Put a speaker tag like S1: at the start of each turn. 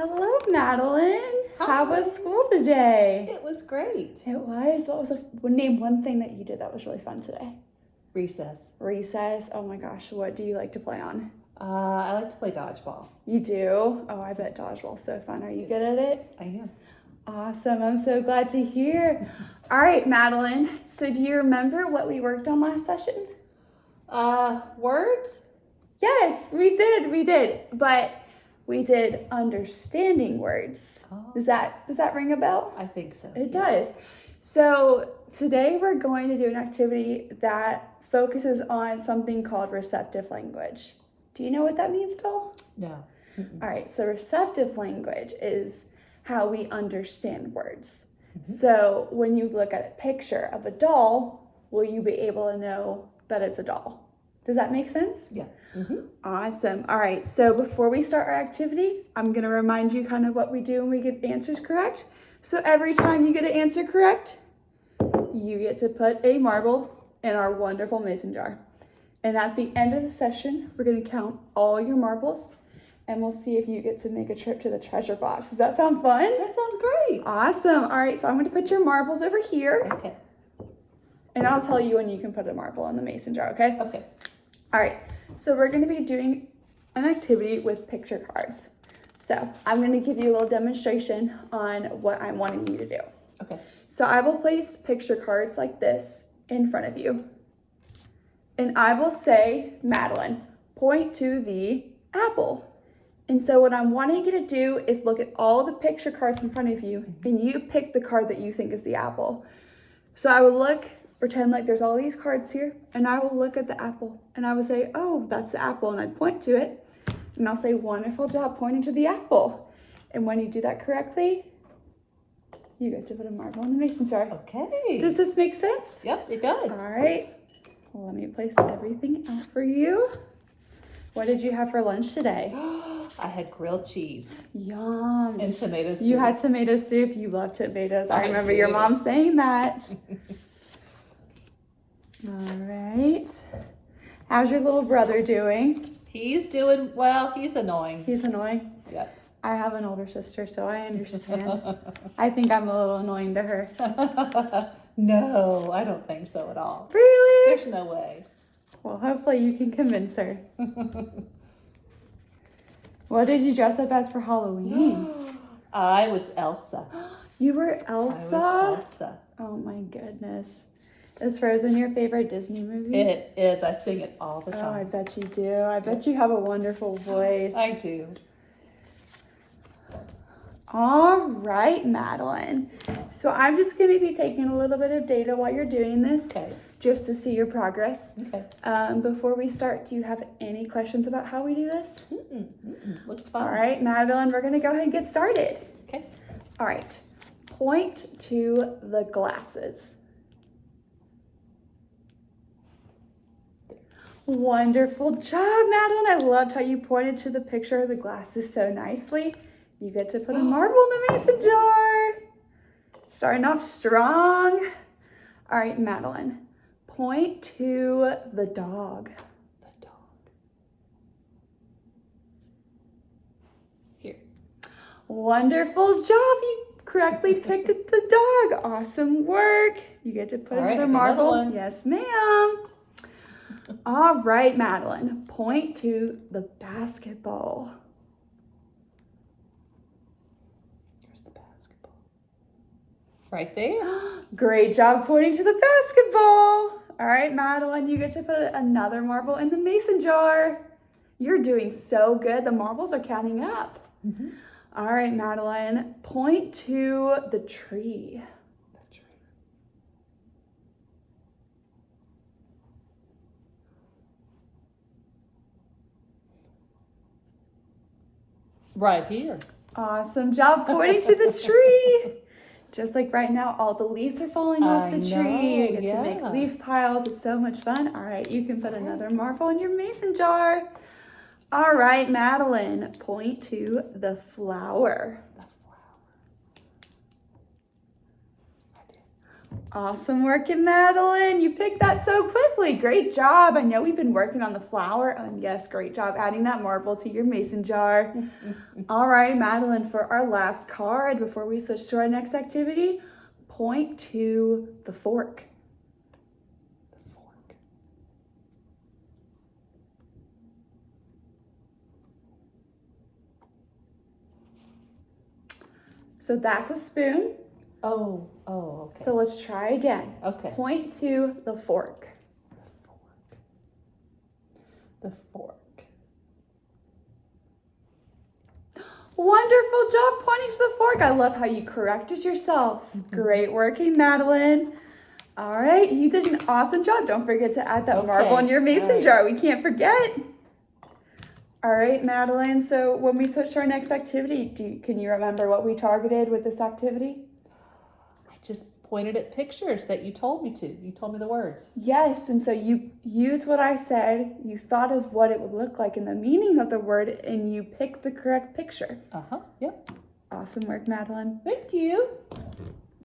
S1: Hello, Madeline.
S2: Hi.
S1: How was school today?
S2: It was great.
S1: It was. Name one thing that you did that was really fun today?
S2: Recess.
S1: Recess. Oh my gosh, what do you like to play on?
S2: I like to play dodgeball.
S1: You do? Oh, I bet dodgeball's so fun. Are you good at it?
S2: I am.
S1: Awesome. I'm so glad to hear. All right, Madeline. So do you remember what we worked on last session?
S2: Words?
S1: Yes, we did. But we did understanding words.
S2: Oh.
S1: Does that ring a bell?
S2: I think so.
S1: It does. So today we're going to do an activity that focuses on something called receptive language. Do you know what that means at all?
S2: No. Mm-mm.
S1: All right, so receptive language is how we understand words. Mm-hmm. So when you look at a picture of a doll, will you be able to know that it's a doll? Does that make sense?
S2: Yeah. Mm-hmm.
S1: Awesome. All right, so before we start our activity, I'm going to remind you kind of what we do when we get answers correct. So every time you get an answer correct, you get to put a marble in our wonderful mason jar. And at the end of the session, we're going to count all your marbles, and we'll see if you get to make a trip to the treasure box. Does that sound fun?
S2: That sounds great.
S1: Awesome. All right, so I'm going to put your marbles over here.
S2: Okay.
S1: And I'll tell you when you can put a marble in the mason jar, okay?
S2: Okay.
S1: All right, so we're going to be doing an activity with picture cards. So I'm going to give you a little demonstration on what I'm wanting you to do.
S2: Okay.
S1: So I will place picture cards like this in front of you. And I will say, Madeline, point to the apple. And so what I'm wanting you to do is look at all the picture cards in front of you, and you pick the card that you think is the apple. So I will pretend like there's all these cards here, and I will look at the apple, and I will say, oh, that's the apple, and I'd point to it, and I'll say, wonderful job pointing to the apple. And when you do that correctly, you get to put a marble in the mason jar.
S2: Okay.
S1: Does this make sense?
S2: Yep, it does.
S1: All right. Well, let me place everything out for you. What did you have for lunch today?
S2: I had grilled cheese.
S1: Yum.
S2: And tomato soup.
S1: You had tomato soup. You love tomatoes. I remember your
S2: do.
S1: mom saying that. All right. How's your little brother doing?
S2: He's doing well. He's annoying.
S1: He's annoying.
S2: Yep.
S1: I have an older sister, so I understand. I think I'm a little annoying to her.
S2: No, I don't think so at all.
S1: Really?
S2: There's no way.
S1: Well, hopefully you can convince her. What did you dress up as for Halloween?
S2: I was Elsa.
S1: You were Elsa?
S2: I was Elsa.
S1: Oh my goodness. Is Frozen your favorite Disney movie?
S2: It is. I sing it all the time.
S1: Oh, I bet you do. I bet you have a wonderful voice.
S2: I do.
S1: All right, Madeline. So I'm just going to be taking a little bit of data while you're doing this,
S2: Okay.
S1: just to see your progress.
S2: Okay.
S1: Before we start, do you have any questions about how we do this?
S2: Looks fun.
S1: All right, Madeline, we're going to go ahead and get started.
S2: Okay.
S1: All right. Point to the glasses. Wonderful job, Madeline. I loved how you pointed to the picture of the glasses so nicely. You get to put a marble in the mason jar. Starting off strong. All right, Madeline. Point to the dog.
S2: The dog. Here.
S1: Wonderful job. You correctly picked the dog. Awesome work. You get to put
S2: All right,
S1: another
S2: another
S1: marble.
S2: one.
S1: Yes, ma'am. All right, Madeline. Point to the basketball.
S2: Here's the basketball. Right there.
S1: Great job pointing to the basketball. All right, Madeline, you get to put another marble in the mason jar. You're doing so good. The marbles are counting up.
S2: Mm-hmm.
S1: All right, Madeline, point to the tree.
S2: The tree. Right here.
S1: Awesome job pointing to the tree. Just like right now, all the leaves are falling off the tree. You get to make leaf piles. It's so much fun. All right, you can put another marble in your mason jar. All right, Madeline, point to the flower.
S2: The flower. Right there.
S1: Awesome working, Madeline. You picked that so quickly. Great job. I know we've been working on the flower. And yes, great job adding that marble to your mason jar. All right, Madeline, for our last card before we switch to our next activity, point to the fork.
S2: The fork.
S1: So that's a spoon.
S2: Oh, okay.
S1: So let's try again.
S2: Okay.
S1: Point to the fork.
S2: The fork.
S1: Wonderful job pointing to the fork. I love how you corrected yourself. Great working, Madeline. All right, you did an awesome job. Don't forget to add that marble in your mason jar. We can't forget. All right, Madeline. So when we switch to our next activity, can you remember what we targeted with this activity?
S2: I just pointed at pictures that you told me to. You told me the words.
S1: Yes, and so you used what I said, you thought of what it would look like and the meaning of the word, and you picked the correct picture.
S2: Yep.
S1: Awesome work, Madeline.
S2: Thank you.